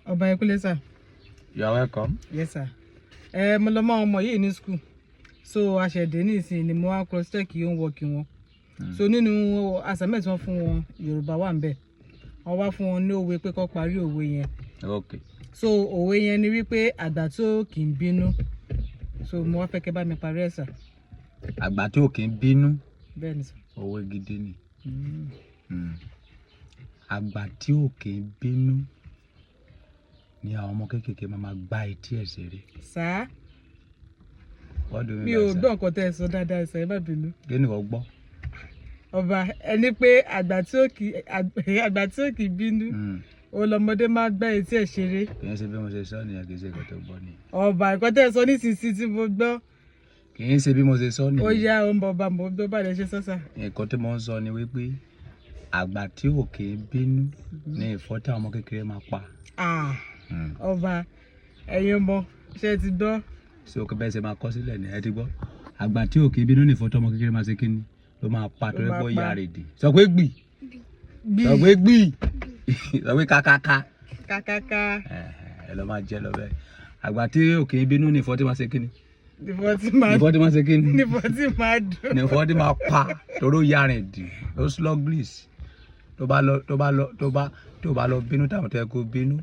Ọba Ekule sir. You are welcome. Yes sir. Mo lọ mọ ọmọ yìí ní school. So àṣẹdé nísìn ni mo wá cross check yìí work wọn. So nínú assignment wọn fún wọn Yorùbá wà ńbẹ̀. Wọ́n wá fún wọn ní òwe pé kó parí òwe yẹn. Okay. So òwe yẹn ni wípé àgbà tó kì í bínú. So mo wá fẹ́ kẹ́ bá mi parí ẹ̀ sir. Àgbà tí ò kì í bínú. Bẹ́ẹ̀ ni sir. Òwe gidi ni. Àgbà tí ò kì í bínú ni àwọn ọmọ kéékèèké máa gba etí ẹ̀ ṣeré. Sir. What do you mean? Mi ò gbọ́ nǹkan tẹ́ ẹ sọ dáadáa ẹ sọ ẹ má bínú. Kí ni wọ́n gbọ́? Ọba ẹni pé àgbà tí ò kì í bínú. Olọmọdé máa gbá etí ẹ̀ ṣeré. Kì í ṣe bí mo ṣe sọ nìyẹn, kì í ṣe nǹkan tó gbọ́ nìyẹn. Ọba nǹkan tẹ́ ẹ sọ nísinsìnyí tí mo gbọ́. Kì í ṣe bí mo ṣe sọ nìyẹn. Ó yá ọmọ ọba mo gbọ́ bá lè ṣe sọ́sà. Nǹkan tí mo ń sọ ni wípé àgbà tí ò kì í bínú ni ìfọ́ tí àwọn ọmọ kékeré máa pa. Ọba ẹ̀yin ọmọ ṣe ti gbọ́. Ṣé o kò bẹ́ẹ̀ ṣe máa kọ sílẹ̀ ni ẹ ti gbọ́? Àgbà tí ò kì í bínú ni ìfọ́ tí ọmọ kékeré máa ṣe kíni ló máa pa torí pé ó yá rèdè. Sọ pé gbì. Sọ pé gbì. Sọ pé kákáká. Kákáká. Ẹ lọ máa jẹ lọ bẹ́ẹ̀. Àgbà tí ò kì í bínú ni ìfọ́ tí máa ṣe kíni. Ìfọ́ tí máa ṣe kíni. Ìfọ́ tí máa dùn. Ní ìfọ́ tí máa pa torí ó yá rèdè. Ó sluggish. Tó bá lọ bínú táwọn tẹ́ kó bínú.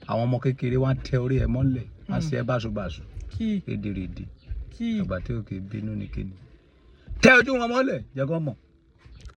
Àwọn ọmọ kékeré wá tẹ orí ẹ mọ́lẹ̀. Wọ́n ṣe ẹ báṣubàṣu. Èdèrèdè. Àgbà tí ò kì í bínú ni kíni. Tẹ ojú wọn mọ́lẹ̀ jẹ́ kó mọ̀.